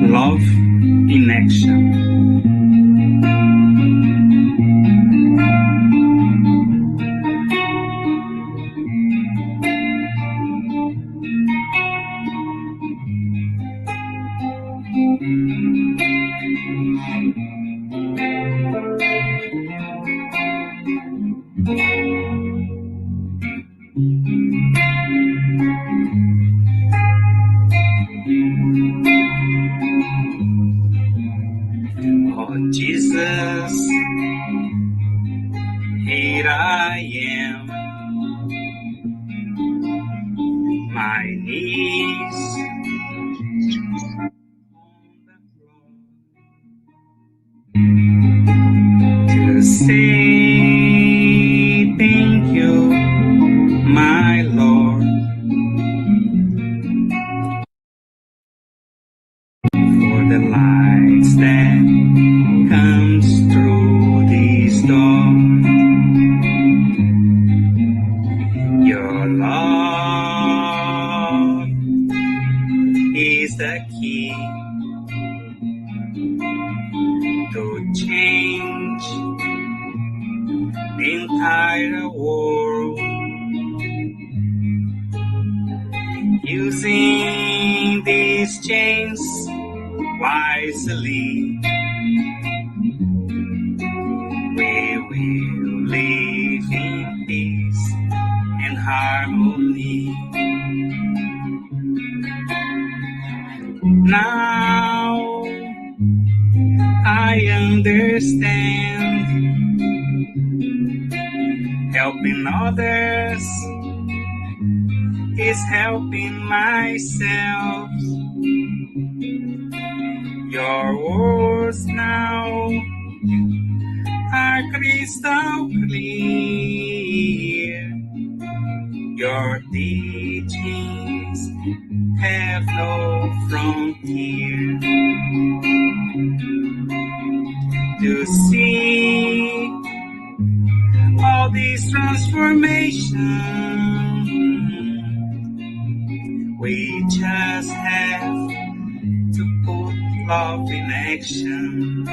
Love in action. Oh, Jesus, here I am, my knees on the floor to say thank you, my Lord, for the lights that comes through this door. Your love is the key to change the entire world. Using these chains wisely, we will live in peace and harmony. Now I understand, helping others is helping myself. Your words now are crystal clear. Your teachings have no frontier. To see all this transformation, we just have to put love in action.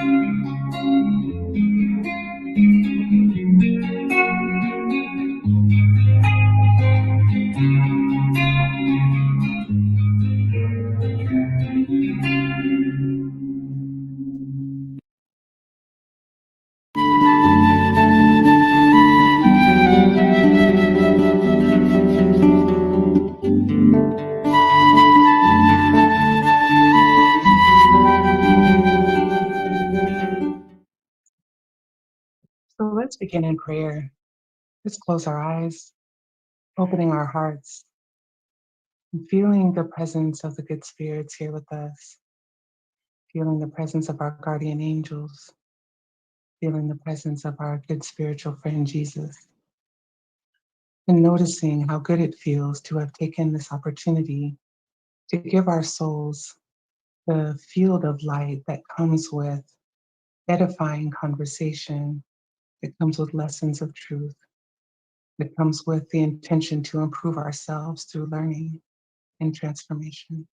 So let's begin in prayer. Let's close our eyes, opening our hearts, and feeling the presence of the good spirits here with us, feeling the presence of our guardian angels, feeling the presence of our good spiritual friend Jesus, and noticing how good it feels to have taken this opportunity to give our souls the field of light that comes with edifying conversation, that comes with lessons of truth, that comes with the intention to improve ourselves through learning and transformation.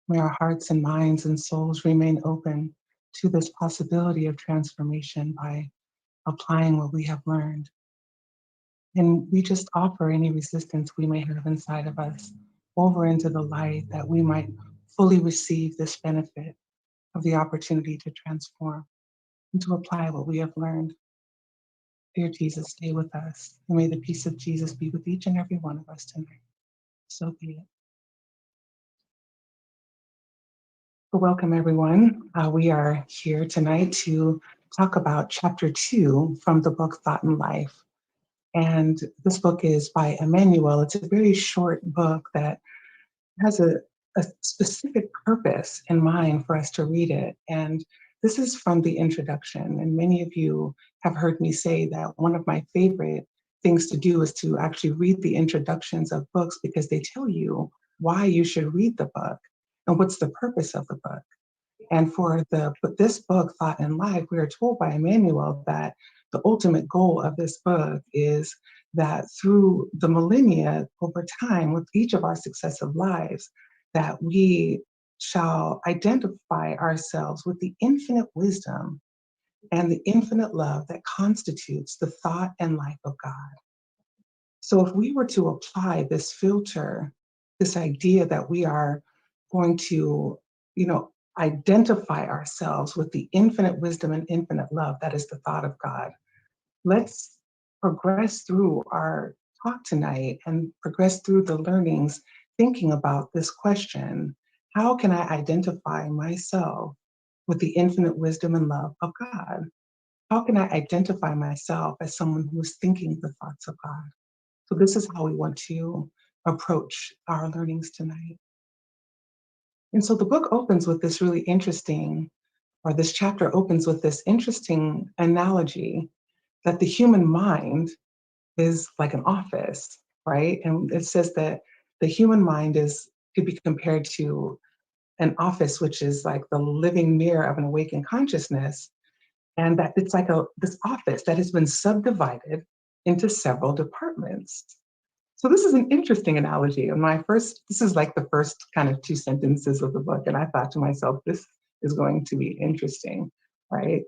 May our hearts and minds and souls remain open to this possibility of transformation by applying what we have learned. And we just offer any resistance we may have inside of us over into the light, that we might fully receive this benefit of the opportunity to transform and to apply what we have learned. Dear Jesus, stay with us, and may the peace of Jesus be with each and every one of us tonight. So be it. Well, welcome, everyone. We are here tonight to talk about chapter 2 from the book Thought and Life. And this book is by Emmanuel. It's a very short book that has a specific purpose in mind for us to read it. And this is from the introduction. And many of you have heard me say that one of my favorite things to do is to actually read the introductions of books because they tell you why you should read the book and what's the purpose of the book. And but this book, Thought and Life, we are told by Emmanuel that the ultimate goal of this book is that through the millennia, over time, with each of our successive lives, that we shall identify ourselves with the infinite wisdom and the infinite love that constitutes the thought and life of God. So if we were to apply this filter, this idea that we are going to, identify ourselves with the infinite wisdom and infinite love, that is the thought of God. Let's progress through our talk tonight and progress through the learnings, thinking about this question: how can I identify myself with the infinite wisdom and love of God? How can I identify myself as someone who is thinking the thoughts of God? So this is how we want to approach our learnings tonight. And so the book opens with this really interesting, or this chapter opens with this interesting analogy that the human mind is like an office, right? And it says that the human mind could be compared to an office, which is like the living mirror of an awakened consciousness, and that it's like this office that has been subdivided into several departments. So this is an interesting analogy. And this is like the first kind of two sentences of the book. And I thought to myself, this is going to be interesting, right?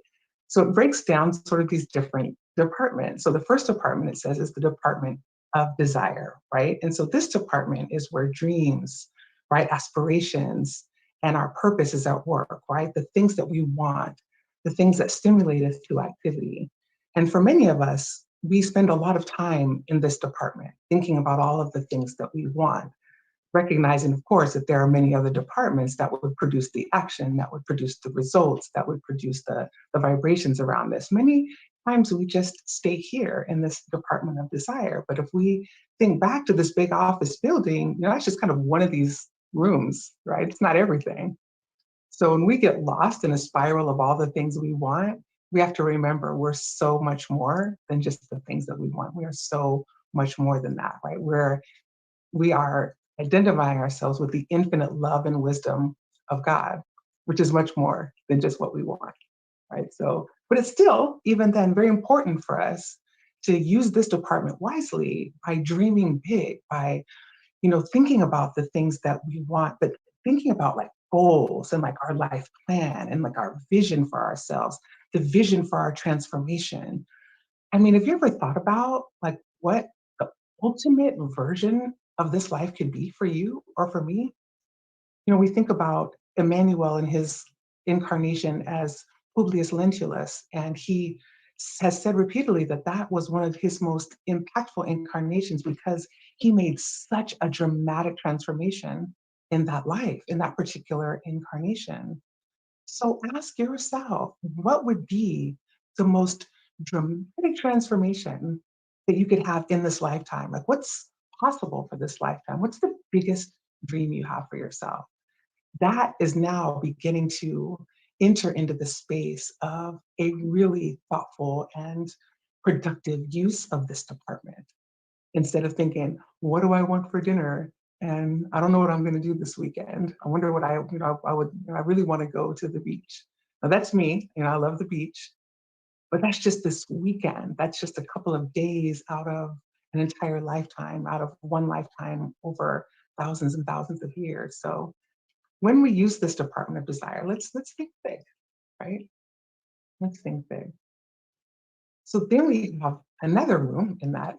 So it breaks down sort of these different departments. So the first department, it says, is the department of desire, right? And so this department is where dreams, right, aspirations, and our purpose is at work, right? The things that we want, the things that stimulate us to activity. And for many of us, we spend a lot of time in this department thinking about all of the things that we want, recognizing, of course, that there are many other departments that would produce the action, that would produce the results, that would produce the vibrations around this. Many times we just stay here in this department of desire. But if we think back to this big office building, that's just kind of one of these rooms, right? It's not everything. So when we get lost in a spiral of all the things we want, we have to remember we're so much more than just the things that we want. We are so much more than that, right? We are identifying ourselves with the infinite love and wisdom of God, which is much more than just what we want, right? So, but it's still, even then, very important for us to use this department wisely by dreaming big, by thinking about the things that we want, but thinking about like goals and like our life plan and like our vision for ourselves, the vision for our transformation. I mean, have you ever thought about like what the ultimate version of this life could be for you or for me? We think about Emmanuel and his incarnation as Publius Lentulus, and he has said repeatedly that that was one of his most impactful incarnations because he made such a dramatic transformation in that life, in that particular incarnation. So ask yourself, what would be the most dramatic transformation that you could have in this lifetime? Like, what's possible for this lifetime? What's the biggest dream you have for yourself? That is now beginning to enter into the space of a really thoughtful and productive use of this department. Instead of thinking, what do I want for dinner? And I don't know what I'm going to do this weekend. I wonder what I really want to go to the beach. Now that's me, I love the beach, but that's just this weekend. That's just a couple of days out of an entire lifetime, out of one lifetime over thousands and thousands of years. So when we use this department of desire, let's think big, right? Let's think big. So then we have another room in that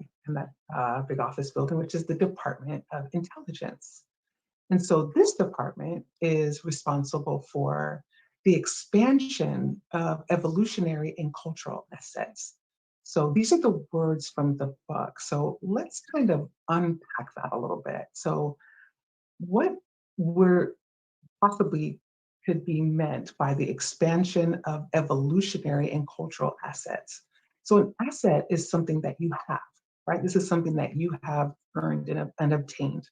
big office building, which is the Department of Intelligence. And so this department is responsible for the expansion of evolutionary and cultural assets. So these are the words from the book. So let's kind of unpack that a little bit. So what we're possibly could be meant by the expansion of evolutionary and cultural assets. So an asset is something that you have. right? This is something that you have earned and obtained.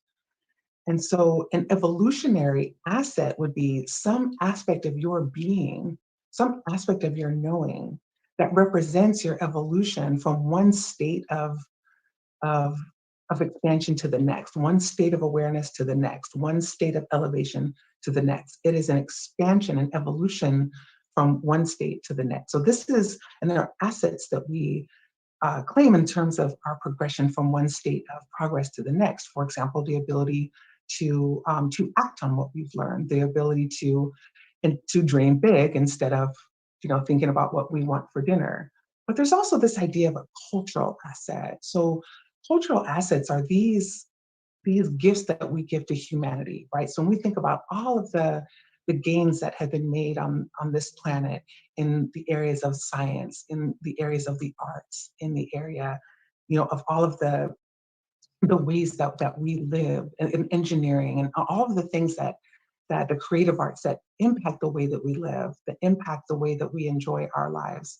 And so an evolutionary asset would be some aspect of your being, some aspect of your knowing that represents your evolution from one state of, of expansion to the next, one state of awareness to the next, one state of elevation to the next. It is an expansion and evolution from one state to the next. So this is, and there are assets that we claim in terms of our progression from one state of progress to the next. For example, the ability to act on what we've learned, the ability to dream big instead of thinking about what we want for dinner. But there's also this idea of a cultural asset. So cultural assets are these gifts that we give to humanity, right? So when we think about all of the gains that have been made on this planet in the areas of science, in the areas of the arts, in the area, of all of the ways that we live in engineering and all of the things that the creative arts that impact the way that we live, that impact the way that we enjoy our lives.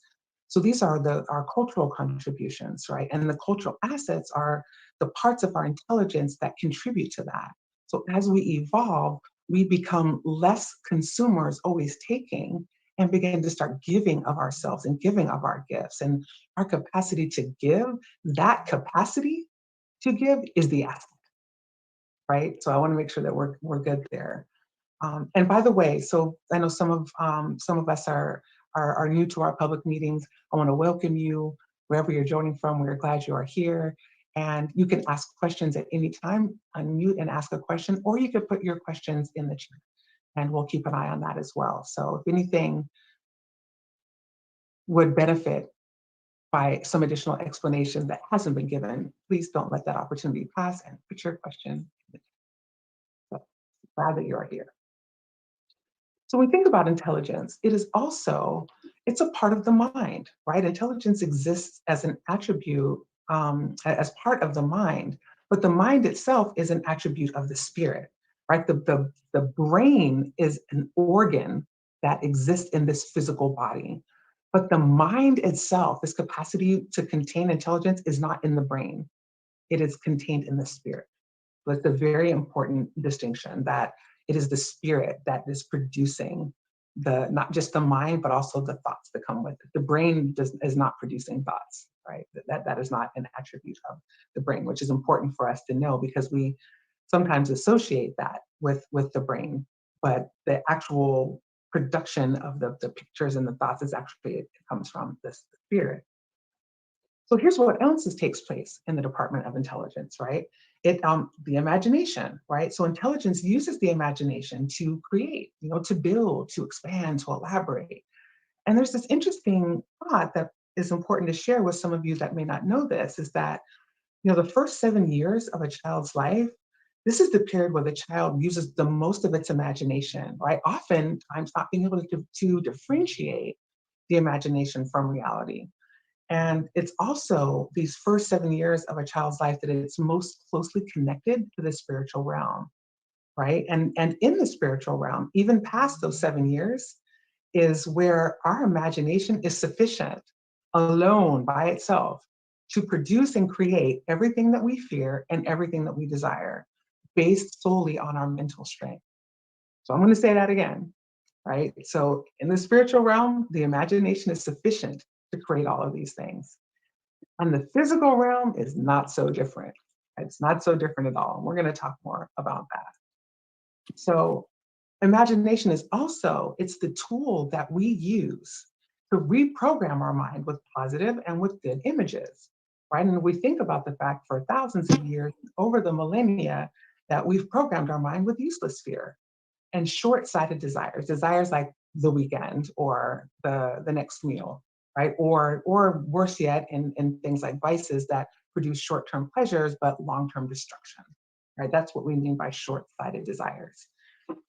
So these are our cultural contributions, right? And the cultural assets are the parts of our intelligence that contribute to that. So as we evolve, we become less consumers always taking and begin to start giving of ourselves and giving of our gifts. And our capacity to give, that capacity to give is the asset, right? So I want to make sure that we're good there. And by the way, so I know some of us are new to our public meetings. I want to welcome you wherever you're joining from. We're glad you are here, and you can ask questions at any time. Unmute and ask a question, or you could put your questions in the chat, and we'll keep an eye on that as well. So if anything would benefit by some additional explanation that hasn't been given, please don't let that opportunity pass and put your question. So glad that you are here. So when we think about intelligence, it's a part of the mind, right? Intelligence exists as an attribute, as part of the mind, but the mind itself is an attribute of the spirit, right? The brain is an organ that exists in this physical body, but the mind itself, this capacity to contain intelligence, is not in the brain. It is contained in the spirit. So it's a very important distinction that it is the spirit that is producing not just the mind, but also the thoughts that come with it. The brain is not producing thoughts, right? That is not an attribute of the brain, which is important for us to know because we sometimes associate that with the brain, but the actual production of the pictures and the thoughts it comes from the spirit. So here's what else takes place in the Department of Intelligence, right? The imagination, right? So intelligence uses the imagination to create, to build, to expand, to elaborate. And there's this interesting thought that is important to share with some of you that may not know this, is that, the first 7 years of a child's life, this is the period where the child uses the most of its imagination, right? Oftentimes not being able to differentiate the imagination from reality. And it's also these first 7 years of a child's life that it's most closely connected to the spiritual realm, right? And in the spiritual realm, even past those 7 years, is where our imagination is sufficient alone by itself to produce and create everything that we fear and everything that we desire based solely on our mental strength. So I'm going to say that again, right? So in the spiritual realm, the imagination is sufficient to create all of these things. And the physical realm is not so different. It's not so different at all. And we're going to talk more about that. So imagination is also, it's the tool that we use to reprogram our mind with positive and with good images, right? And we think about the fact for thousands of years, over the millennia, that we've programmed our mind with useless fear and short-sighted desires like the weekend or the next meal, right? Or worse yet, in things like vices that produce short-term pleasures but long-term destruction, right? That's what we mean by short-sighted desires.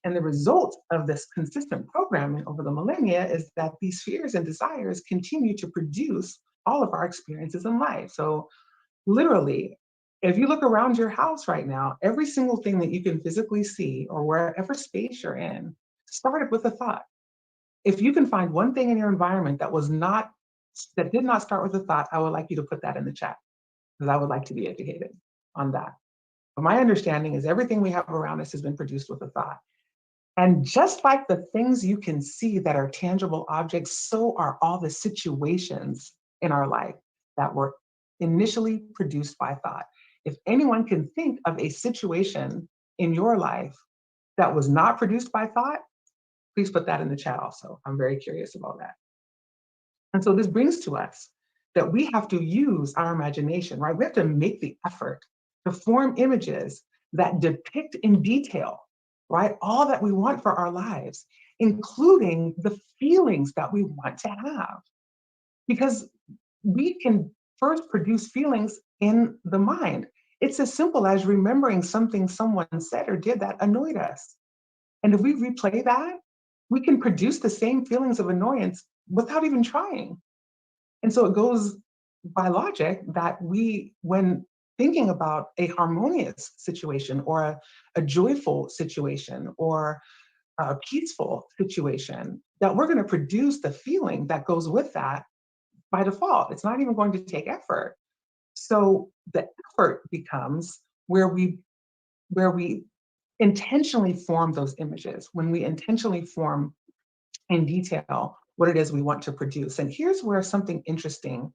And the result of this consistent programming over the millennia is that these fears and desires continue to produce all of our experiences in life. So literally, if you look around your house right now, every single thing that you can physically see or wherever space you're in started with a thought. If you can find one thing in your environment that did not start with a thought, I would like you to put that in the chat. because I would like to be educated on that. But my understanding is everything we have around us has been produced with a thought. And just like the things you can see that are tangible objects, so are all the situations in our life that were initially produced by thought. If anyone can think of a situation in your life that was not produced by thought, please put that in the chat also. I'm very curious about that. And so this brings to us that we have to use our imagination, right? We have to make the effort to form images that depict in detail, right, all that we want for our lives, including the feelings that we want to have. Because we can first produce feelings in the mind. It's as simple as remembering something someone said or did that annoyed us. And if we replay that, we can produce the same feelings of annoyance without even trying. And so it goes by logic that we, when thinking about a harmonious situation or a joyful situation or a peaceful situation, that we're going to produce the feeling that goes with that by default. It's not even going to take effort. So the effort becomes where we intentionally form those images, when we intentionally form in detail what it is we want to produce. And here's where something interesting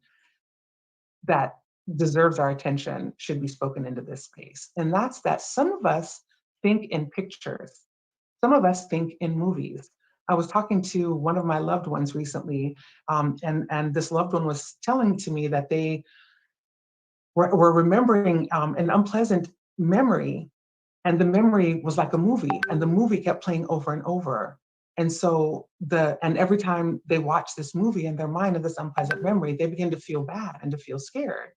that deserves our attention should be spoken into this space. And that's that some of us think in pictures, some of us think in movies. I was talking to one of my loved ones recently, and this loved one was telling to me that they were remembering an unpleasant memory, and the memory was like a movie, and the movie kept playing over and over. And so and every time they watch this movie in their mind of this unpleasant memory, they begin to feel bad and to feel scared.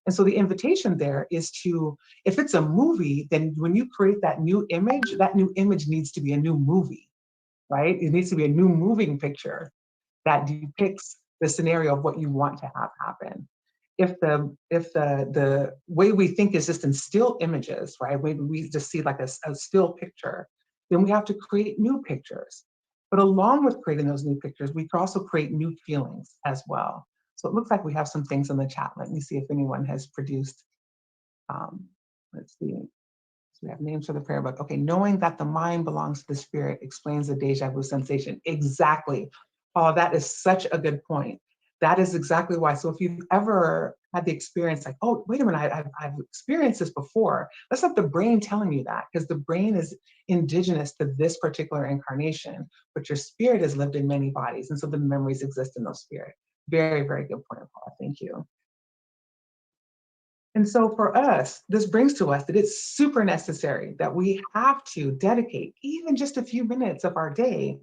And so the invitation there is to, if it's a movie, then when you create that new image needs to be a new movie, right? It needs to be a new moving picture that depicts the scenario of what you want to have happen. If the way we think is just in still images, right? We just see like a still picture, then we have to create new pictures. But along with creating those new pictures, we can also create new feelings as well. So it looks like we have some things in the chat. Let me see if anyone has produced. Um, let's see. So we have names for the prayer book. Okay, knowing that the mind belongs to the spirit explains the deja vu sensation. Exactly. Oh, that is such a good point. That is exactly why. So if you've ever had the experience like, oh, wait a minute, I've experienced this before, that's not the brain telling you that, because the brain is indigenous to this particular incarnation, but your spirit has lived in many bodies. And so the memories exist in those spirit. Very, very good point, Paula. Thank you. And so for us, this brings to us that it's super necessary that we have to dedicate even just a few minutes of our day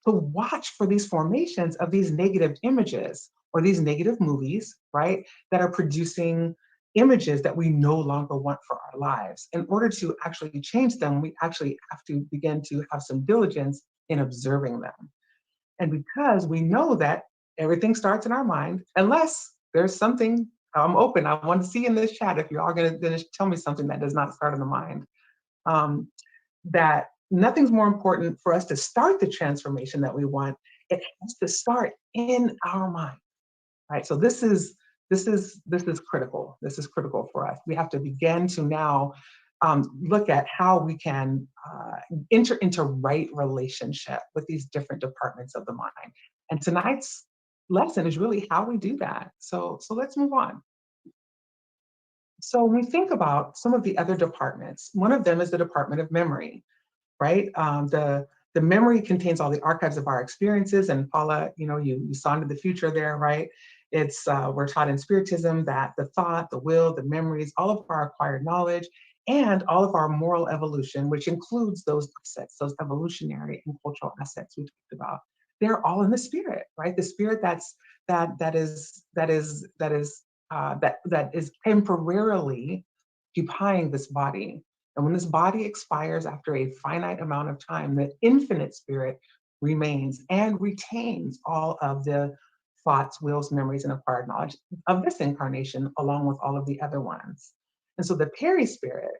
to watch for these formations of these negative images or these negative movies, right, that are producing images that we no longer want for our lives. In order to actually change them, we actually have to begin to have some diligence in observing them. And because we know that everything starts in our mind, unless there's something, I'm open. I want to see in this chat if you're all going to tell me something that does not start in the mind. That nothing's more important for us to start the transformation that we want. It has to start in our mind, right? So this is critical. This is critical for us. We have to begin to now look at how we can enter into right relationship with these different departments of the mind. And tonight's lesson is really how we do that. So let's move on. So when we think about some of the other departments, one of them is the Department of Memory, right? The memory contains all the archives of our experiences, and Paula, you saw into the future there, right? It's we're taught in Spiritism that the thought, the will, the memories, all of our acquired knowledge, and all of our moral evolution, which includes those assets, those evolutionary and cultural assets we talked about, they're all in the spirit, right? The spirit that is temporarily occupying this body. And when this body expires after a finite amount of time, the infinite spirit remains and retains all of the thoughts, wills, memories, and acquired knowledge of this incarnation, along with all of the other ones. And so the peri-spirit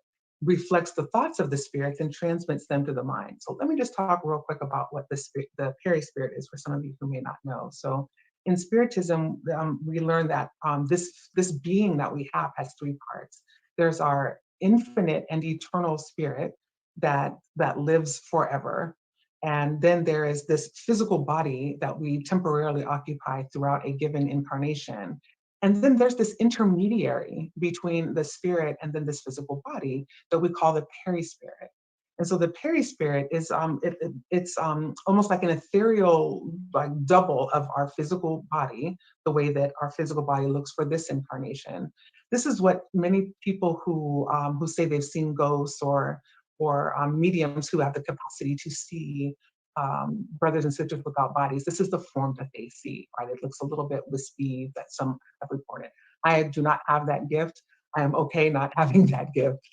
reflects the thoughts of the spirits and transmits them to the mind. So let me just talk real quick about what the peri-spirit is for some of you who may not know. So In Spiritism, we learn that this being that we have has three parts. There's our infinite and eternal spirit that lives forever. And then there is this physical body that we temporarily occupy throughout a given incarnation. And then there's this intermediary between the spirit and then this physical body that we call the perispirit. And so the perispirit is it's almost like an ethereal like double of our physical body, the way that our physical body looks for this incarnation. This is what many people who say they've seen ghosts or mediums who have the capacity to see brothers and sisters without bodies. This is the form that they see, right? It looks a little bit wispy that some have reported. I do not have that gift. I am okay not having that gift.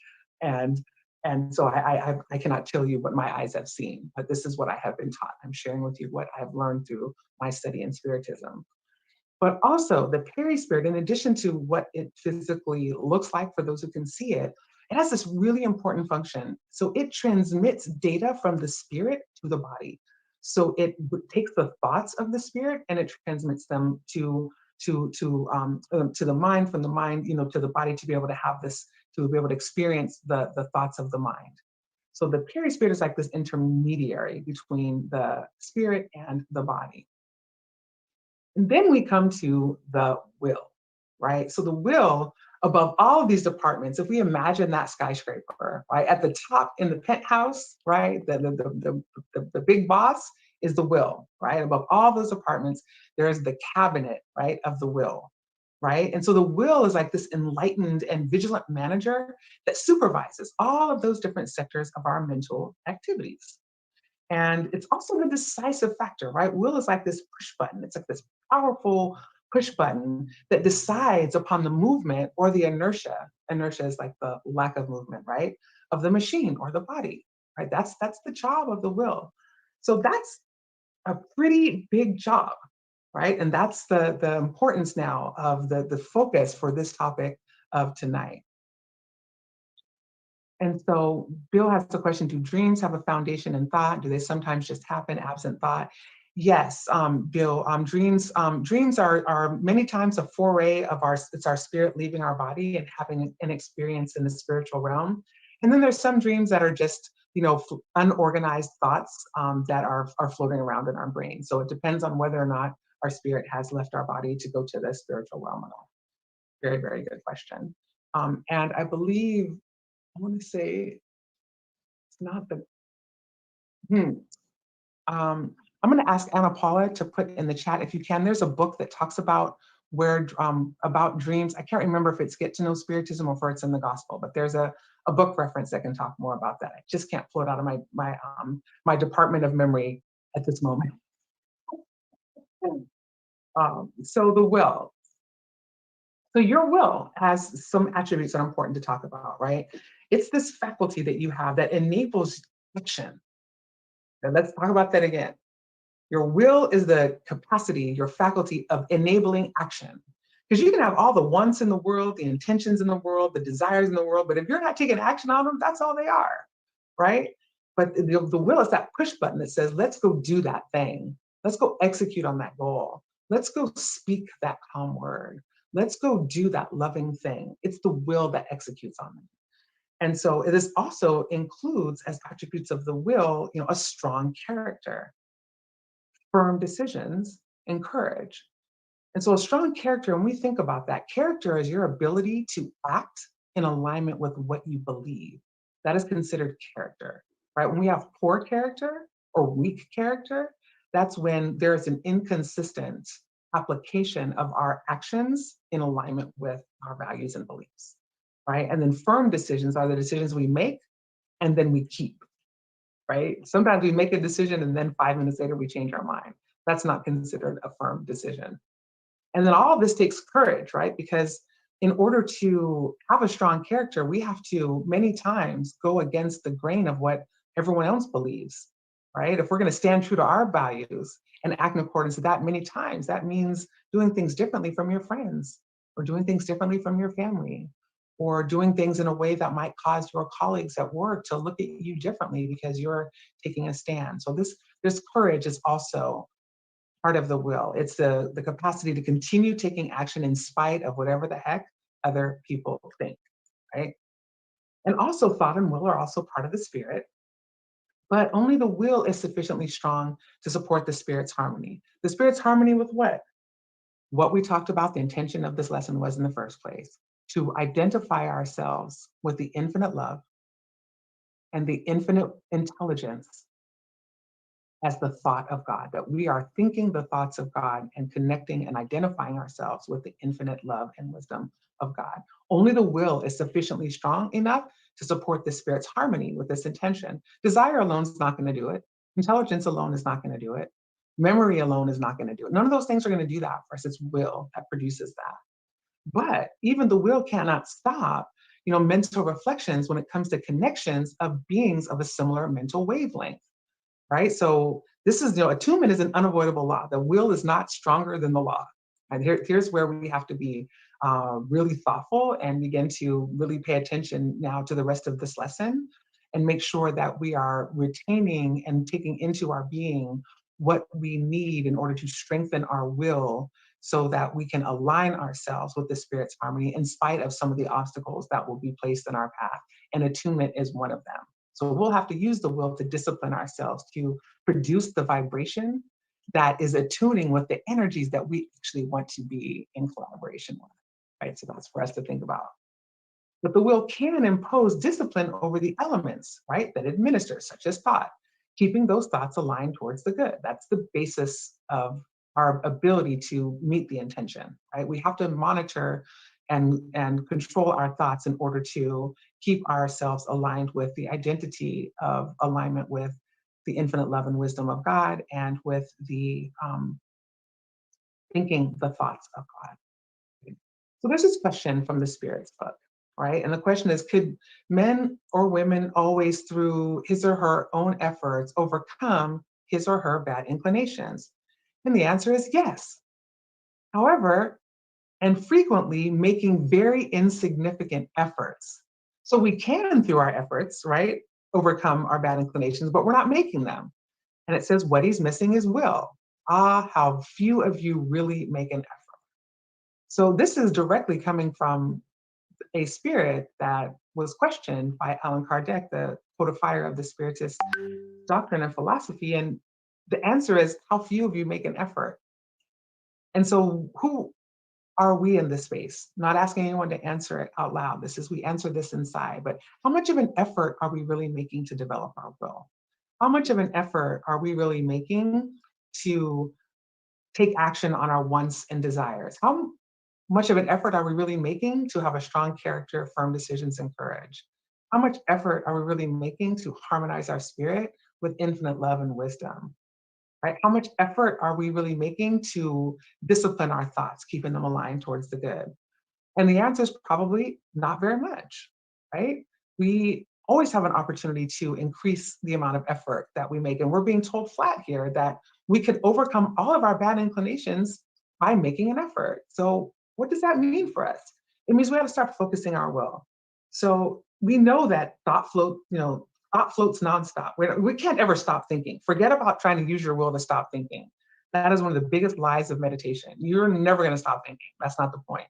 And and so I cannot tell you what my eyes have seen, but this is what I have been taught. I'm sharing with you what I've learned through my study in Spiritism. But also the perispirit, in addition to what it physically looks like for those who can see it, it has this really important function. So it transmits data from the spirit to the body. So it takes the thoughts of the spirit and it transmits them to the mind, from the mind, to the body, to be able to have this, to be able to experience the thoughts of the mind. So the perispirit is like this intermediary between the spirit and the body. And then we come to the will, right? So the will, above all of these departments, if we imagine that skyscraper, right, at the top in the penthouse, right, the big boss is the will, right? Above all those departments, there's the cabinet, right, of the will, right? And so the will is like this enlightened and vigilant manager that supervises all of those different sectors of our mental activities. And it's also the decisive factor, right? Will is like this push button. It's like this powerful push button that decides upon the movement or the inertia. Inertia is like the lack of movement, right? Of the machine or the body, right? That's the job of the will. So that's a pretty big job, right? And that's the importance now of the focus for this topic of tonight. And so Bill has the question, do dreams have a foundation in thought? Do they sometimes just happen absent thought? Yes, Bill, dreams are many times a foray of it's our spirit leaving our body and having an experience in the spiritual realm. And then there's some dreams that are just, unorganized thoughts that are floating around in our brain. So it depends on whether or not our spirit has left our body to go to the spiritual realm at all. Very, very good question. And I believe, I want to say it's not the, hmm. I'm going to ask Anna Paula to put in the chat if you can. There's a book that talks about about dreams. I can't remember if it's Get to Know Spiritism or if it's in the Gospel, but there's a book reference that can talk more about that. I just can't pull it out of my department of memory at this moment. So the will. So your will has some attributes that are important to talk about, right? It's this faculty that you have that enables action. And let's talk about that again. Your will is the capacity, your faculty of enabling action. Because you can have all the wants in the world, the intentions in the world, the desires in the world, but if you're not taking action on them, that's all they are, right? But the will is that push button that says, let's go do that thing. Let's go execute on that goal. Let's go speak that calm word. Let's go do that loving thing. It's the will that executes on it. And so this also includes as attributes of the will, a strong character, firm decisions, and courage. And so a strong character, when we think about that, character is your ability to act in alignment with what you believe. That is considered character, right? When we have poor character or weak character, that's when there is an inconsistent application of our actions in alignment with our values and beliefs, right? And then firm decisions are the decisions we make and then we keep, right? Sometimes we make a decision and then 5 minutes later we change our mind. That's not considered a firm decision. And then all of this takes courage, right? Because in order to have a strong character, we have to many times go against the grain of what everyone else believes, right? If we're going to stand true to our values and act in accordance with that, many times that means doing things differently from your friends or doing things differently from your family or doing things in a way that might cause your colleagues at work to look at you differently because you're taking a stand. So this courage is also part of the will. It's the capacity to continue taking action in spite of whatever the heck other people think, right? And also thought and will are also part of the spirit, but only the will is sufficiently strong to support the spirit's harmony. The spirit's harmony with what? What we talked about, the intention of this lesson was in the first place, to identify ourselves with the infinite love and the infinite intelligence as the thought of God, that we are thinking the thoughts of God and connecting and identifying ourselves with the infinite love and wisdom of God. Only the will is sufficiently strong enough to support the spirit's harmony with this intention. Desire alone is not going to do it. Intelligence alone is not going to do it. Memory alone is not going to do it. None of those things are going to do that for us. It's will that produces that. But even the will cannot stop, mental reflections when it comes to connections of beings of a similar mental wavelength, right? So this is, attunement is an unavoidable law. The will is not stronger than the law. And here's where we have to be really thoughtful and begin to really pay attention now to the rest of this lesson and make sure that we are retaining and taking into our being what we need in order to strengthen our will so that we can align ourselves with the spirit's harmony in spite of some of the obstacles that will be placed in our path. And attunement is one of them. So we'll have to use the will to discipline ourselves to produce the vibration that is attuning with the energies that we actually want to be in collaboration with, right? So that's for us to think about. But the will can impose discipline over the elements, right, that administer, such as thought, keeping those thoughts aligned towards the good. That's the basis of our ability to meet the intention, right? We have to monitor and control our thoughts in order to keep ourselves aligned with the identity of alignment with the infinite love and wisdom of God and with the thinking the thoughts of God. So there's this question from the Spirit's book, right? And the question is, could men or women always, through his or her own efforts, overcome his or her bad inclinations? And the answer is yes. However, and frequently making very insignificant efforts. So we can, through our efforts, right, overcome our bad inclinations, but we're not making them. And it says what he's missing is will. Ah, how few of you really make an effort. So this is directly coming from a spirit that was questioned by Allan Kardec, the codifier of the Spiritist doctrine and philosophy. And the answer is how few of you make an effort. And so who are we in this space? Not asking anyone to answer it out loud. This is, we answer this inside, but how much of an effort are we really making to develop our will? How much of an effort are we really making to take action on our wants and desires? How much of an effort are we really making to have a strong character, firm decisions, and courage? How much effort are we really making to harmonize our spirit with infinite love and wisdom? Right? How much effort are we really making to discipline our thoughts, keeping them aligned towards the good? And the answer is probably not very much, right? We always have an opportunity to increase the amount of effort that we make. And we're being told flat here that we could overcome all of our bad inclinations by making an effort. So what does that mean for us? It means we have to start focusing our will. So we know that thought floats nonstop. We can't ever stop thinking. Forget about trying to use your will to stop thinking. That is one of the biggest lies of meditation. You're never going to stop thinking. That's not the point.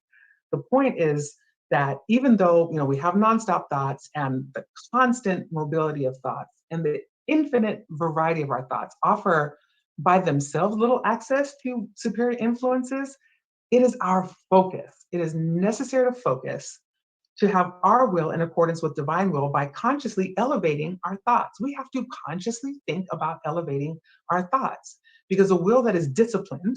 The point is that even though we have nonstop thoughts and the constant mobility of thoughts and the infinite variety of our thoughts offer by themselves little access to superior influences, it is our focus. It is necessary to focus to have our will in accordance with divine will by consciously elevating our thoughts. We have to consciously think about elevating our thoughts because a will that is disciplined,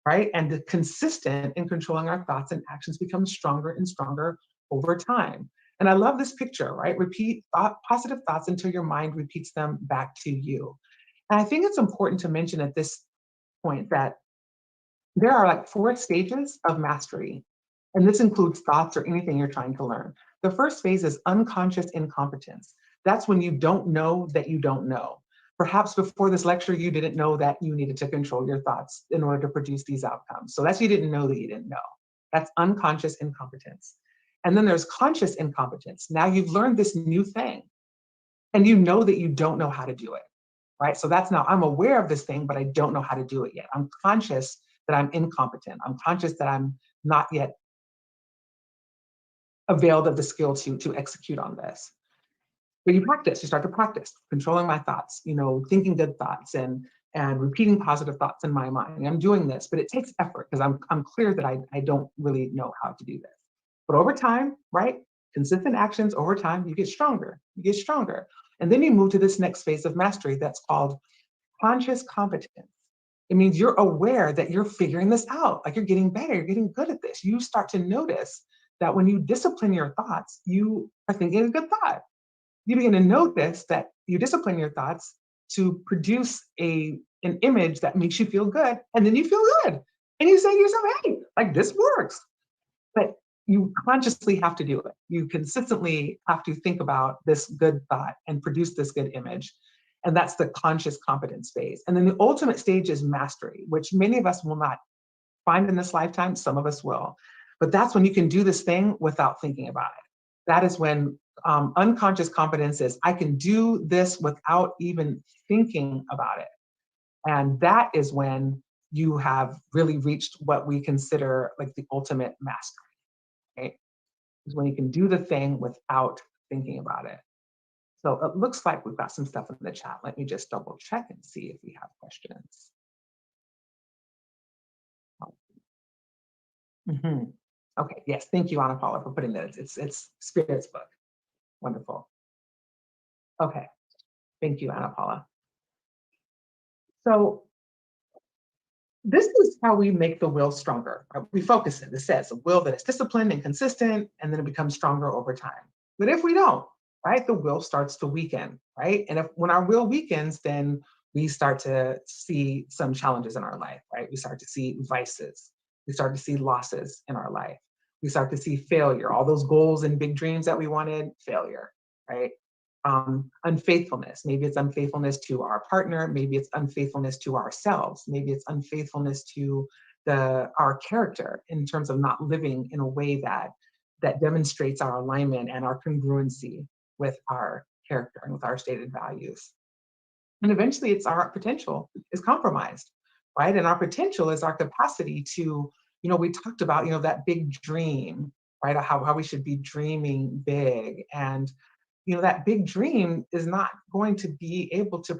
right, and consistent in controlling our thoughts and actions becomes stronger and stronger over time. And I love this picture, right? Repeat positive thoughts until your mind repeats them back to you. And I think it's important to mention at this point that there are like 4 stages of mastery. And this includes thoughts or anything you're trying to learn. The first phase is unconscious incompetence. That's when you don't know that you don't know. Perhaps before this lecture, you didn't know that you needed to control your thoughts in order to produce these outcomes. So that's you didn't know that you didn't know. That's unconscious incompetence. And then there's conscious incompetence. Now you've learned this new thing and you know that you don't know how to do it. right? So that's now, I'm aware of this thing, but I don't know how to do it yet. I'm conscious that I'm incompetent. I'm conscious that I'm not yet availed of the skill to execute on this. But you practice, you start to practice controlling my thoughts, thinking good thoughts and repeating positive thoughts in my mind. I'm doing this, but it takes effort because I'm clear that I don't really know how to do this. But over time, right? Consistent actions over time, you get stronger, you get stronger. And then you move to this next phase of mastery that's called conscious competence. It means you're aware that you're figuring this out, like you're getting better, you're getting good at this. You start to notice that when you discipline your thoughts, you are thinking a good thought. You begin to notice that you discipline your thoughts to produce an image that makes you feel good, and then you feel good. And you say to yourself, hey, like this works. But you consciously have to do it. You consistently have to think about this good thought and produce this good image. And that's the conscious competence phase. And then the ultimate stage is mastery, which many of us will not find in this lifetime. Some of us will. But that's when you can do this thing without thinking about it. That is when unconscious competence is, I can do this without even thinking about it. And that is when you have really reached what we consider like the ultimate mastery, right? Is when you can do the thing without thinking about it. So it looks like we've got some stuff in the chat. Let me just double check and see if we have questions. Mm-hmm. Okay, yes, thank you, Anna Paula, for putting that. It's Spirit's book. Wonderful. Okay, thank you, Anna Paula. So this is how we make the will stronger. Right? We focus it. It says a will that is disciplined and consistent, and then it becomes stronger over time. But if we don't, right, the will starts to weaken, right? And when our will weakens, then we start to see some challenges in our life, right? We start to see vices. We start to see losses in our life. We start to see failure. All those goals and big dreams that we wanted, failure, right? Unfaithfulness. Maybe it's unfaithfulness to our partner. Maybe it's unfaithfulness to ourselves. Maybe it's unfaithfulness to our character in terms of not living in a way that demonstrates our alignment and our congruency with our character and with our stated values. And eventually it's our potential is compromised, right? And our potential is our capacity to, we talked about, that big dream, right? How we should be dreaming big. And that big dream is not going to be able to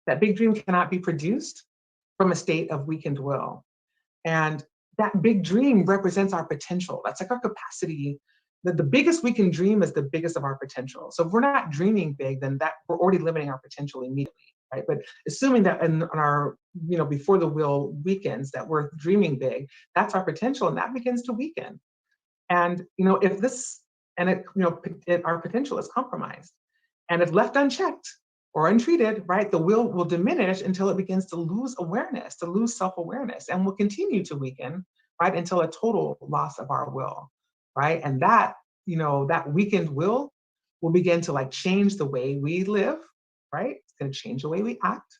that big dream cannot be produced from a state of weakened will. And that big dream represents our potential. That's like our capacity. The biggest we can dream is the biggest of our potential. So if we're not dreaming big, then we're already limiting our potential immediately, right? But assuming that in our, before the will weakens, that we're dreaming big, that's our potential, and that begins to weaken. And if this and our potential is compromised, and if left unchecked or untreated, right, the will diminish until it begins to lose awareness, to lose self-awareness, and will continue to weaken, right, until a total loss of our will, right? And that that weakened will begin to change the way we live, right? It's going to change the way we act.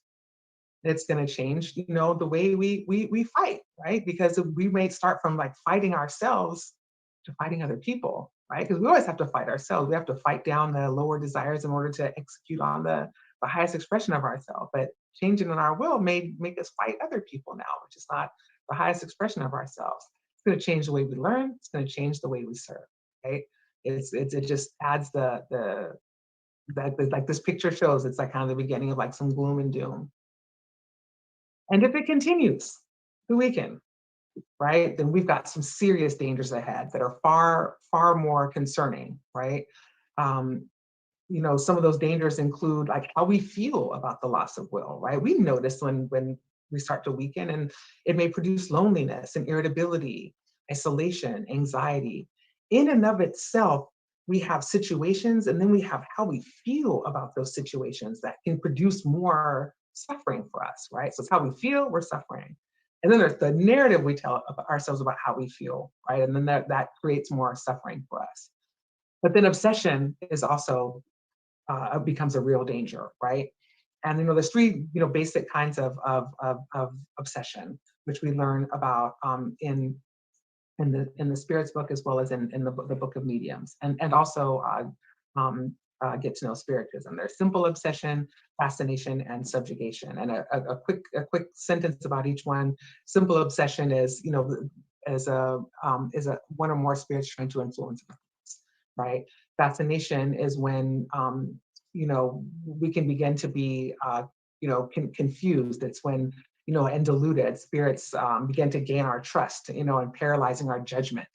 It's going to change, the way we fight, right? Because we may start from fighting ourselves to fighting other people, right? Because we always have to fight ourselves. We have to fight down the lower desires in order to execute on the highest expression of ourselves. But changing in our will may make us fight other people now, which is not the highest expression of ourselves. It's going to change the way we learn. It's going to change the way we serve, right? It just adds like this picture shows, it's kind of the beginning of some gloom and doom. And if it continues to weaken, right, then we've got some serious dangers ahead that are far, far more concerning, right? Some of those dangers include how we feel about the loss of will, right? We notice when we start to weaken, and it may produce loneliness and irritability, isolation, anxiety. In and of itself, we have situations, and then we have how we feel about those situations that can produce more suffering for us, right? So it's how we feel, we're suffering. And then there's the narrative we tell ourselves about how we feel, right? And then that creates more suffering for us. But then obsession is also becomes a real danger, right? And there's three basic kinds of obsession, which we learn about in the Spirit's book, as well as in the book of Mediums, and also get to know spiritism. There's simple obsession, fascination, and subjugation. And a quick sentence about each one. Simple obsession is, is a one or more spirits trying to influence us, right? Fascination is when we can begin to be confused. It's when and deluded spirits begin to gain our trust, and paralyzing our judgment,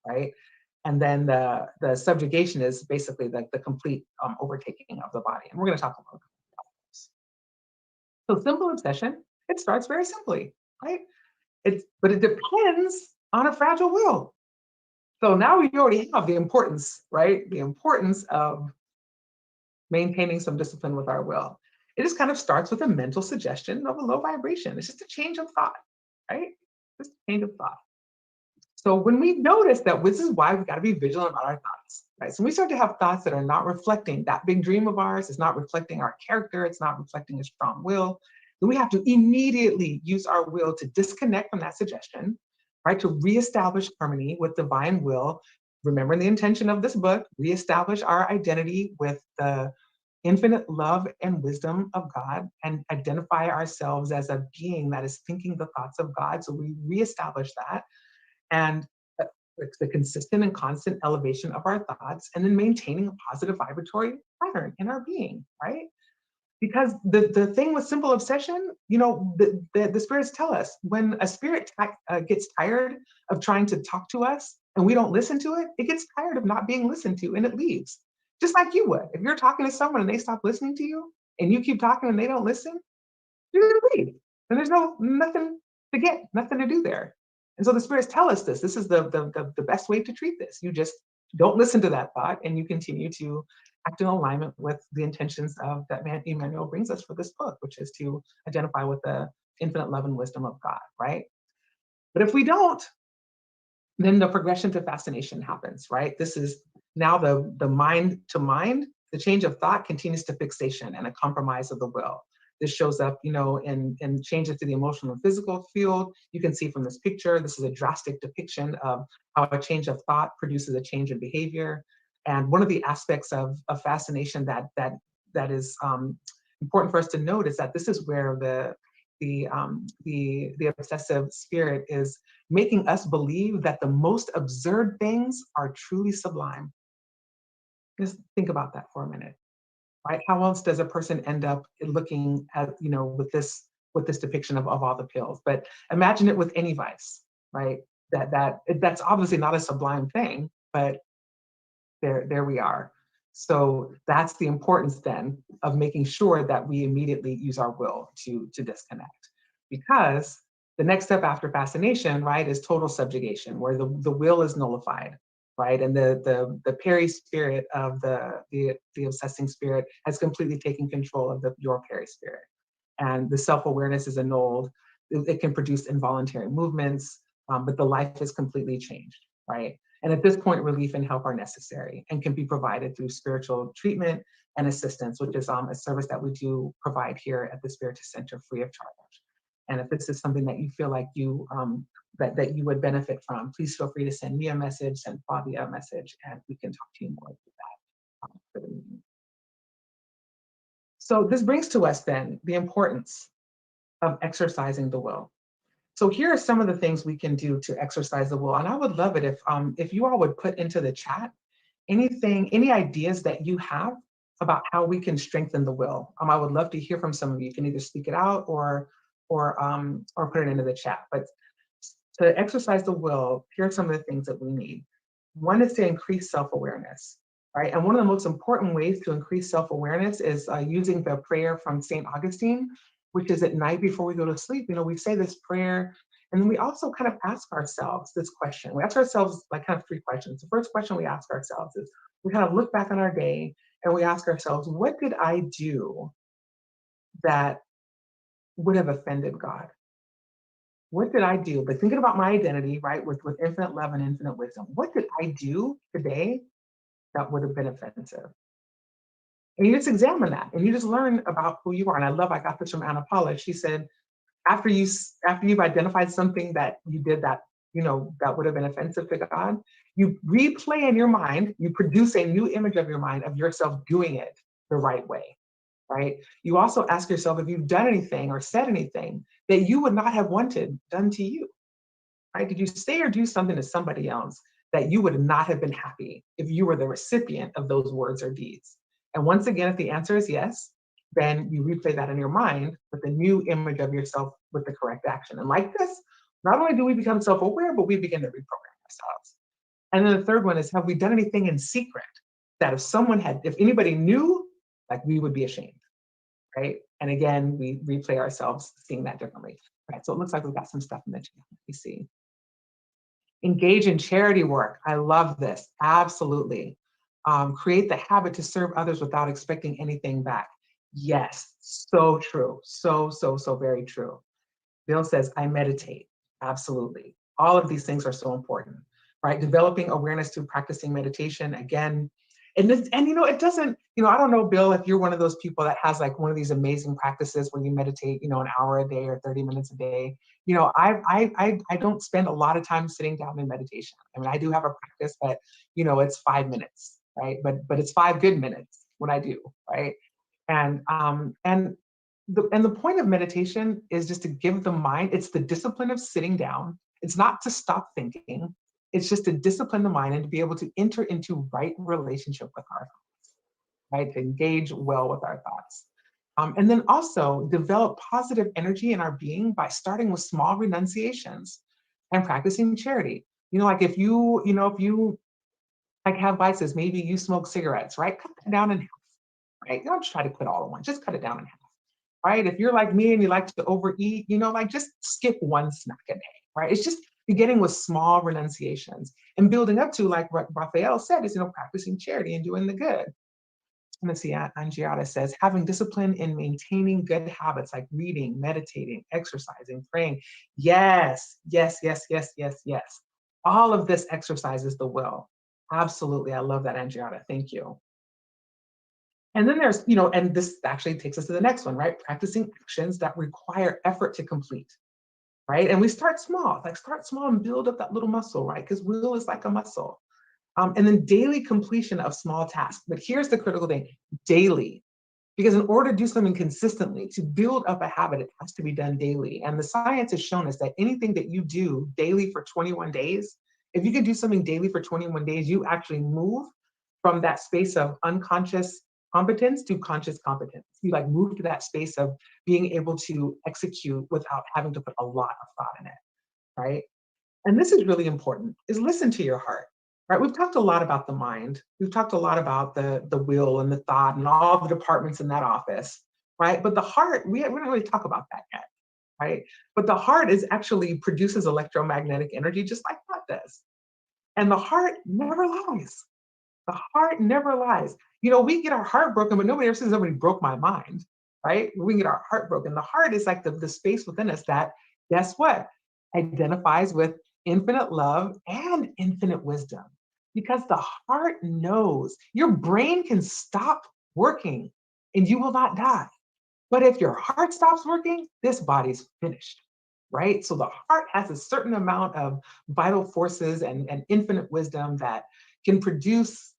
right? And then the subjugation is basically like the complete overtaking of the body. And we're going to talk about this. So simple obsession, it starts very simply, right? But it depends on a fragile will. So now we already have the importance, right? The importance of maintaining some discipline with our will. It just kind of starts with a mental suggestion of a low vibration. It's just a change of thought, right? Just a change of thought. So when we notice that, this is why we've got to be vigilant about our thoughts, right? So when we start to have thoughts that are not reflecting that big dream of ours, it's not reflecting our character, it's not reflecting a strong will, then we have to immediately use our will to disconnect from that suggestion, right? To reestablish harmony with divine will. Remember the intention of this book, reestablish our identity with the infinite love and wisdom of God, and identify ourselves as a being that is thinking the thoughts of God. So we reestablish that, and the consistent and constant elevation of our thoughts, and then maintaining a positive vibratory pattern in our being, right? Because the thing with simple obsession, the spirits tell us when a spirit gets tired of trying to talk to us and we don't listen to it, it gets tired of not being listened to and it leaves. Just like you would. If you're talking to someone and they stop listening to you and you keep talking and they don't listen, you're gonna leave. And there's nothing to get, nothing to do there. And so the spirits tell us this. This is the best way to treat this. You just don't listen to that thought, and you continue to act in alignment with the intentions of that man Emmanuel brings us for this book, which is to identify with the infinite love and wisdom of God, right? But if we don't, then the progression to fascination happens, right? This is now the mind to mind. The change of thought continues to fixation and a compromise of the will. This shows up, in changes to the emotional and physical field. You can see from this picture, this is a drastic depiction of how a change of thought produces a change in behavior. And one of the aspects of fascination that is important for us to note is that this is where the obsessive spirit is making us believe that the most absurd things are truly sublime. Just think about that for a minute. Right? How else does a person end up looking at, with this depiction of all the pills? But imagine it with any vice, right? That's obviously not a sublime thing, but there we are. So that's the importance then of making sure that we immediately use our will to disconnect, because the next step after fascination, right, is total subjugation, where the will is nullified. Right, and the peri spirit of the obsessing spirit has completely taken control of your peri spirit, and the self-awareness is annulled. It can produce involuntary movements, but the life is completely changed, right? And at this point, relief and help are necessary and can be provided through spiritual treatment and assistance, which is a service that we do provide here at the Spiritist Center free of charge. And if this is something that you feel like you that you would benefit from, please feel free to send me a message, send Flavia a message, and we can talk to you more about that for the meeting. So this brings to us then the importance of exercising the will. So here are some of the things we can do to exercise the will, and I would love it if you all would put into the chat any ideas that you have about how we can strengthen the will. I would love to hear from some of you. You can either speak it out or put it into the chat. But to exercise the will, here are some of the things that we need. One is to increase self-awareness, right? And one of the most important ways to increase self-awareness is using the prayer from St. Augustine, which is at night before we go to sleep. We say this prayer, and then we also kind of ask ourselves this question. We ask ourselves like kind of three questions. The first question we ask ourselves is, we kind of look back on our day and we ask ourselves, what did I do that would have offended God? What did I do? But thinking about my identity, right, with infinite love and infinite wisdom, what did I do today that would have been offensive? And you just examine that, and you just learn about who you are. And I got this from Anna Paula. She said, after you've identified something that you did that, that would have been offensive to God, You replay in your mind, you produce a new image of your mind of yourself doing it the right way, right? You also ask yourself if you've done anything or said anything that you would not have wanted done to you, right? Did you say or do something to somebody else that you would not have been happy if you were the recipient of those words or deeds? And once again, if the answer is yes, then you replay that in your mind with a new image of yourself with the correct action. And like this, not only do we become self-aware, but we begin to reprogram ourselves. And then the third one is, have we done anything in secret that if anybody knew, like we would be ashamed, right? And again, we replay ourselves seeing that differently, right? So it looks like we've got some stuff in the chat. Let me see. Engage in charity work. I love this. Absolutely. Create the habit to serve others without expecting anything back. Yes, so true. So very true. Bill says, I meditate. Absolutely. All of these things are so important, right? Developing awareness through practicing meditation. Again, and it doesn't, I don't know, Bill, if you're one of those people that has like one of these amazing practices where you meditate, an hour a day or 30 minutes a day. I don't spend a lot of time sitting down in meditation. I mean, I do have a practice, but it's 5 minutes, right? But it's 5 good minutes when I do, right? And the point of meditation is just to give the mind, it's the discipline of sitting down. It's not to stop thinking. It's just to discipline the mind and to be able to enter into right relationship with our thoughts, right? To engage well with our thoughts. And then also develop positive energy in our being by starting with small renunciations and practicing charity. Like if you like have vices, maybe you smoke cigarettes, right? Cut that down in half, right? Don't try to quit all at once, just cut it down in half. Right? If you're like me and you like to overeat, like just skip one snack a day, right? It's just beginning with small renunciations and building up to, like what Raphael said, is, practicing charity and doing the good. Let's see, Angiata says, having discipline in maintaining good habits like reading, meditating, exercising, praying. Yes, yes, yes, yes, yes, yes. All of this exercises the will. Absolutely. I love that, Angiata. Thank you. And then there's, and this actually takes us to the next one, right? Practicing actions that require effort to complete, right? And we start small and build up that little muscle, right? Because will is like a muscle. And then daily completion of small tasks. But here's the critical thing, daily. Because in order to do something consistently, to build up a habit, it has to be done daily. And the science has shown us that anything that you do daily for 21 days, if you can do something daily for 21 days, you actually move from that space of unconscious competence to conscious competence. You like move to that space of being able to execute without having to put a lot of thought in it, right? And this is really important, is listen to your heart, right? We've talked a lot about the mind. We've talked a lot about the will and the thought and all the departments in that office, right? But the heart, we don't really talk about that yet, right? But the heart actually produces electromagnetic energy just like that does. And the heart never lies. The heart never lies. We get our heart broken, but nobody ever says somebody broke my mind, right? We can get our heart broken. The heart is like the space within us that, guess what? Identifies with infinite love and infinite wisdom. Because the heart knows your brain can stop working and you will not die. But if your heart stops working, this body's finished, right? So the heart has a certain amount of vital forces and infinite wisdom that can produce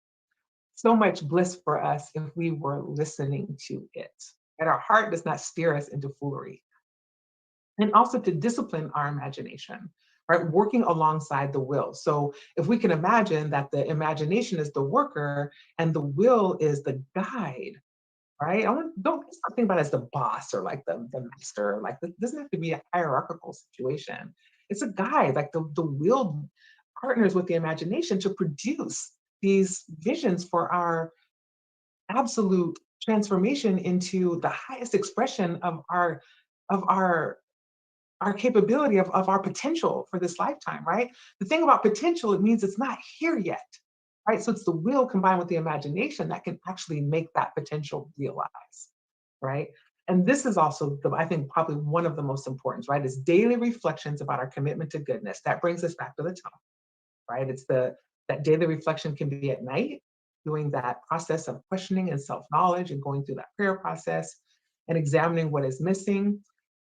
so much bliss for us if we were listening to it. And our heart does not steer us into foolery. And also to discipline our imagination, right? Working alongside the will. So if we can imagine that the imagination is the worker and the will is the guide, right? Don't think about it as the boss or like the master. Like it doesn't have to be a hierarchical situation. It's a guide, like the will partners with the imagination to produce these visions for our absolute transformation into the highest expression of our capability of our potential for this lifetime, right? The thing about potential, it means it's not here yet, right? So it's the will combined with the imagination that can actually make that potential realize, right? And this is also, I think, probably one of the most important, right? Is daily reflections about our commitment to goodness. That brings us back to the top, right? It's that daily reflection can be at night, doing that process of questioning and self-knowledge and going through that prayer process and examining what is missing.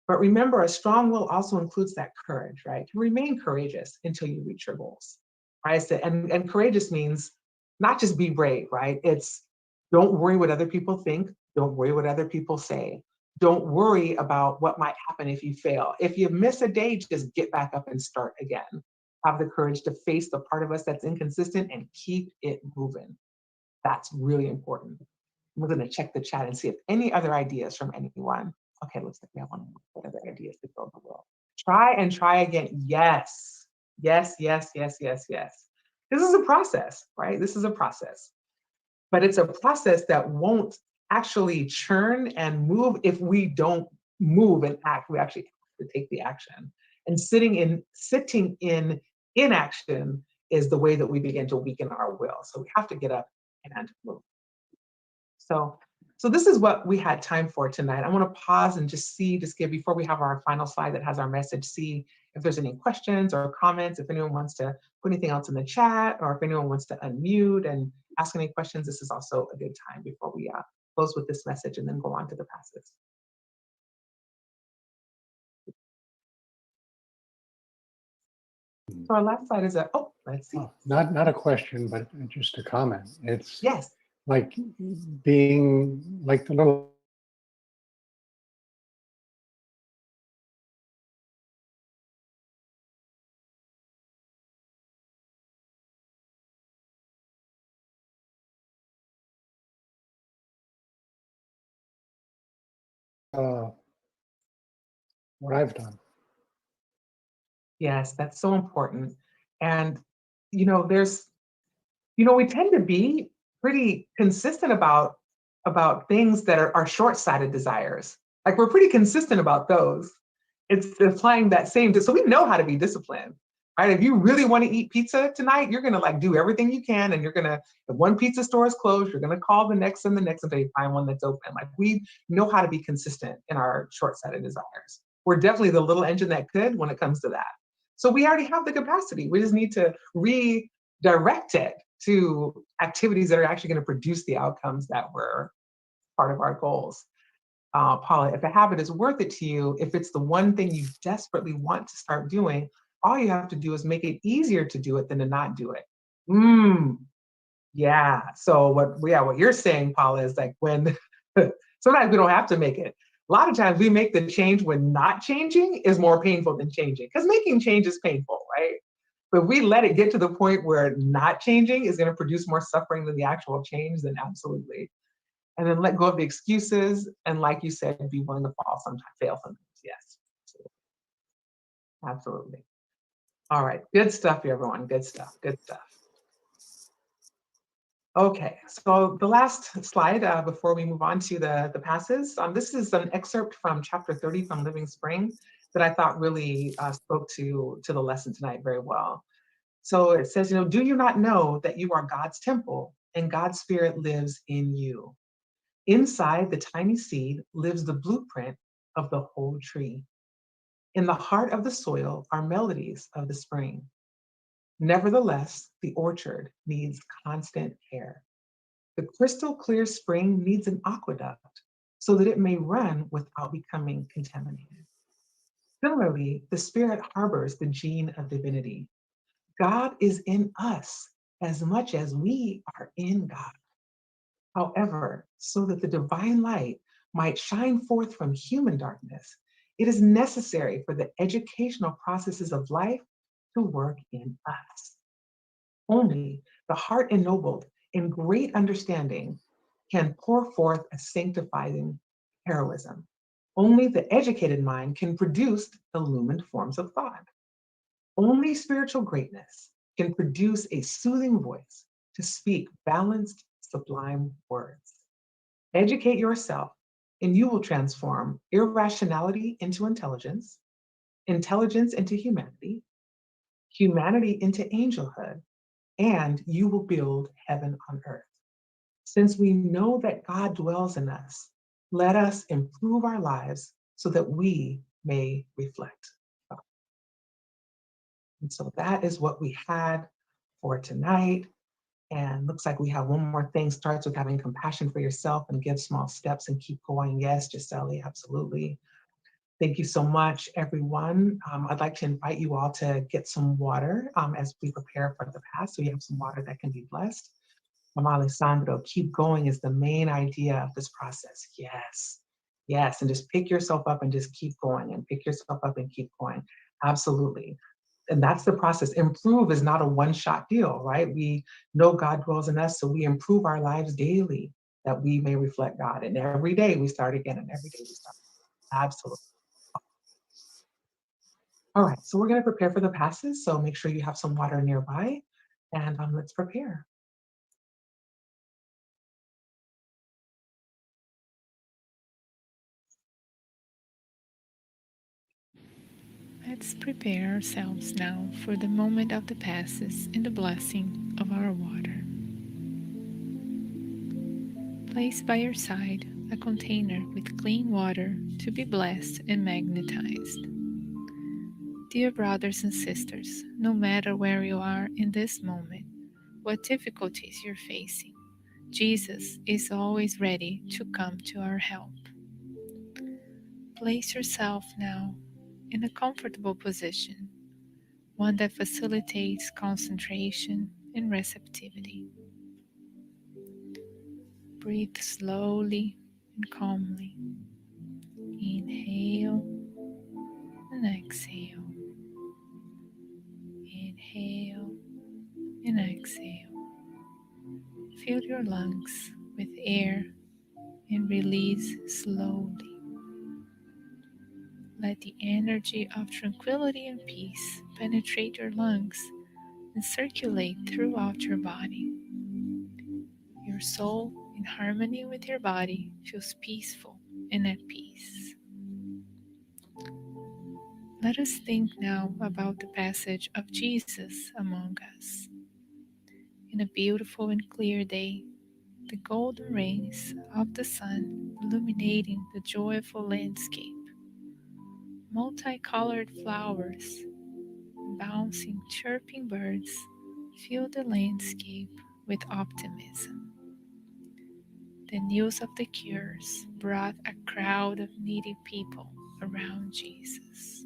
But remember, a strong will also includes that courage, right? To remain courageous until you reach your goals. right? So, and courageous means not just be brave, right? It's don't worry what other people think. Don't worry what other people say. Don't worry about what might happen if you fail. If you miss a day, just get back up and start again. Have the courage to face the part of us that's inconsistent and keep it moving. That's really important. We're going to check the chat and see if any other ideas from anyone. Okay, looks like we have one. What other ideas to build the world? Try and try again. Yes, yes, yes, yes, yes, yes. This is a process, right? This is a process, but it's a process that won't actually churn and move if we don't move and act. We actually have to take the action. And sitting in inaction is the way that we begin to weaken our will. So we have to get up and move. So, so this is what we had time for tonight. I want to pause and just give before we have our final slide that has our message, see if there's any questions or comments, if anyone wants to put anything else in the chat, or if anyone wants to unmute and ask any questions. This is also a good time before we close with this message and then go on to the passes. So our last slide is let's see. Oh, not a question, but just a comment. It's Yes. like being like the little what I've done. Yes, that's so important. And, we tend to be pretty consistent about things that are short-sighted desires. Like we're pretty consistent about those. It's applying that same, so we know how to be disciplined, right? If you really want to eat pizza tonight, you're gonna like do everything you can, and you're gonna, if one pizza store is closed, you're gonna call the next and the next until you find one that's open. Like we know how to be consistent in our short-sighted desires. We're definitely the little engine that could when it comes to that. So we already have the capacity. We just need to redirect it to activities that are actually going to produce the outcomes that were part of our goals. Paula, if a habit is worth it to you, if it's the one thing you desperately want to start doing, all you have to do is make it easier to do it than to not do it. Yeah. So what you're saying, Paula, is like when sometimes we don't have to make it. A lot of times we make the change when not changing is more painful than changing, because making change is painful, right? But if we let it get to the point where not changing is going to produce more suffering than the actual change, then absolutely. And then let go of the excuses. And like you said, be willing to fail sometimes. Yes, absolutely. All right, good stuff here, everyone. Good stuff, good stuff. Okay, so the last slide before we move on to the passes. This is an excerpt from chapter 30 from Living Spring that I thought really spoke to the lesson tonight very well. So it says, do you not know that you are God's temple and God's spirit lives in you? Inside the tiny seed lives the blueprint of the whole tree. In the heart of the soil are melodies of the spring. Nevertheless, the orchard needs constant care. The crystal clear spring needs an aqueduct so that it may run without becoming contaminated. Similarly, the spirit harbors the gene of divinity. God is in us as much as we are in God. However, so that the divine light might shine forth from human darkness, it is necessary for the educational processes of life to work in us. Only the heart ennobled in great understanding can pour forth a sanctifying heroism. Only the educated mind can produce illumined forms of thought. Only spiritual greatness can produce a soothing voice to speak balanced, sublime words. Educate yourself, and you will transform irrationality into intelligence, intelligence into humanity, humanity into angelhood, and you will build heaven on earth. Since we know that God dwells in us, let us improve our lives so that we may reflect God. And so that is what we had for tonight. And looks like we have one more thing. Starts with having compassion for yourself and give small steps and keep going. Yes, Gisele, absolutely. Thank you so much, everyone. I'd like to invite you all to get some water as we prepare for the Pass. So you have some water that can be blessed. Mama Alessandro, keep going is the main idea of this process. Yes, yes. And just pick yourself up and just keep going and pick yourself up and keep going. Absolutely. And that's the process. Improve is not a one-shot deal, right? We know God dwells in us, so we improve our lives daily that we may reflect God. And every day we start again, and every day we start. Absolutely. All right, so we're going to prepare for the passes. So make sure you have some water nearby, and let's prepare. Let's prepare ourselves now for the moment of the passes and the blessing of our water. Place by your side a container with clean water to be blessed and magnetized. Dear brothers and sisters, no matter where you are in this moment, what difficulties you're facing, Jesus is always ready to come to our help. Place yourself now in a comfortable position, one that facilitates concentration and receptivity. Breathe slowly and calmly. Inhale and exhale. Inhale and exhale. Fill your lungs with air and release slowly. Let the energy of tranquility and peace penetrate your lungs and circulate throughout your body. Your soul, in harmony with your body, feels peaceful and at peace. Let us think now about the passage of Jesus among us. In a beautiful and clear day, the golden rays of the sun illuminating the joyful landscape, multicolored flowers, bouncing, chirping birds fill the landscape with optimism. The news of the cures brought a crowd of needy people around Jesus.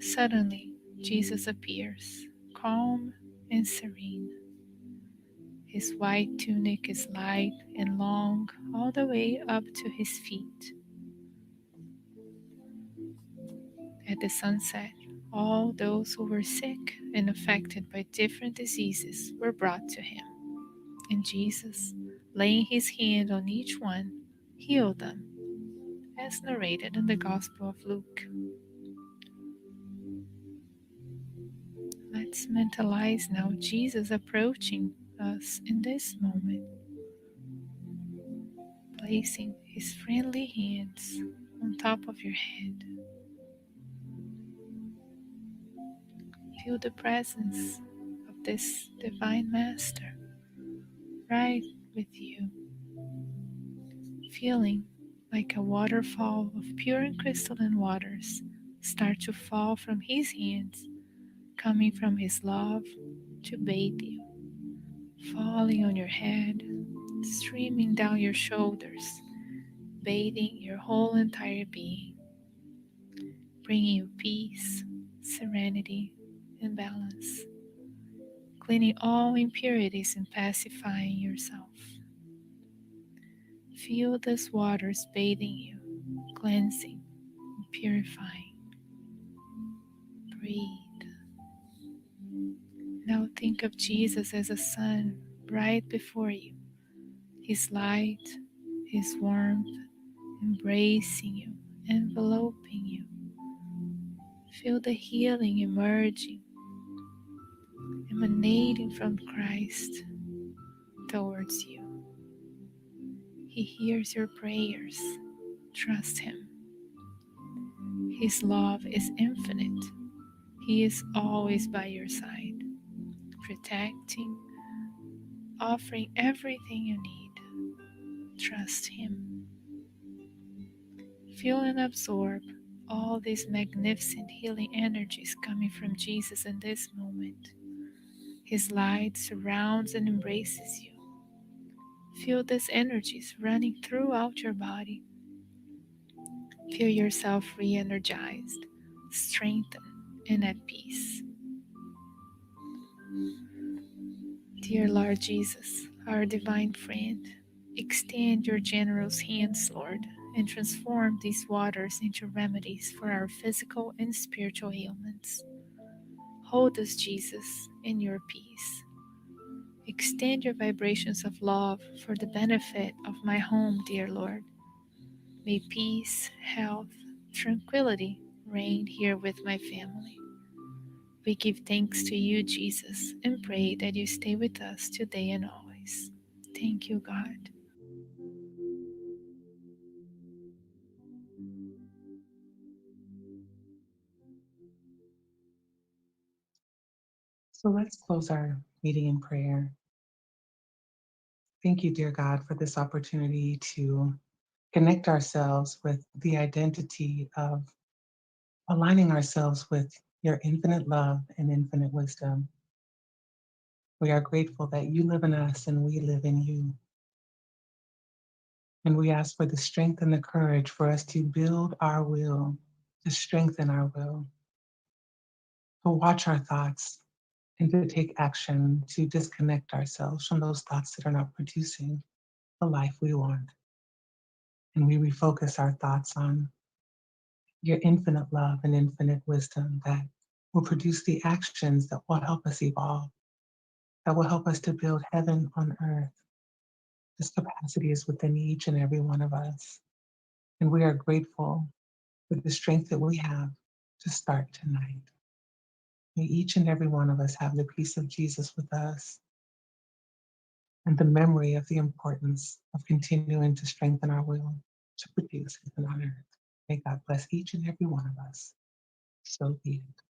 Suddenly, Jesus appears, calm and serene. His white tunic is light and long all the way up to his feet. At the sunset, all those who were sick and affected by different diseases were brought to him, and Jesus, laying his hand on each one, healed them, as narrated in the Gospel of Luke. Let's mentalize now Jesus approaching us in this moment, placing his friendly hands on top of your head. Feel the presence of this divine master right with you, feeling like a waterfall of pure and crystalline waters start to fall from his hands, coming from his love to bathe you, falling on your head, streaming down your shoulders, bathing your whole entire being, bringing you peace, serenity, and balance, cleaning all impurities and pacifying yourself. Feel these waters bathing you, cleansing and purifying. Breathe. Now think of Jesus as a sun right before you, his light, his warmth, embracing you, enveloping you. Feel the healing emerging, emanating from Christ towards you. He hears your prayers. Trust him. His love is infinite. He is always by your side, protecting, offering everything you need. Trust him. Feel and absorb all these magnificent healing energies coming from Jesus in this moment. His light surrounds and embraces you. Feel these energies running throughout your body, Feel yourself re energized, strengthened, and at peace. Dear Lord Jesus, our divine friend, extend your generous hands, Lord, and transform these waters into remedies for our physical and spiritual ailments. Hold us, Jesus, in your peace. Extend your vibrations of love for the benefit of my home, dear Lord. May peace, health, tranquility reign here with my family. We give thanks to you, Jesus, and pray that you stay with us today and always. Thank you, God. So let's close our meeting in prayer. Thank you, dear God, for this opportunity to connect ourselves with the identity of aligning ourselves with your infinite love and infinite wisdom. We are grateful that you live in us and we live in you. And we ask for the strength and the courage for us to build our will, to strengthen our will, to watch our thoughts, and to take action to disconnect ourselves from those thoughts that are not producing the life we want. And we refocus our thoughts on your infinite love and infinite wisdom that will produce the actions that will help us evolve, that will help us to build heaven on earth. This capacity is within each and every one of us. And we are grateful for the strength that we have to start tonight. May each and every one of us have the peace of Jesus with us and the memory of the importance of continuing to strengthen our will to produce heaven on earth. May God bless each and every one of us. So be it.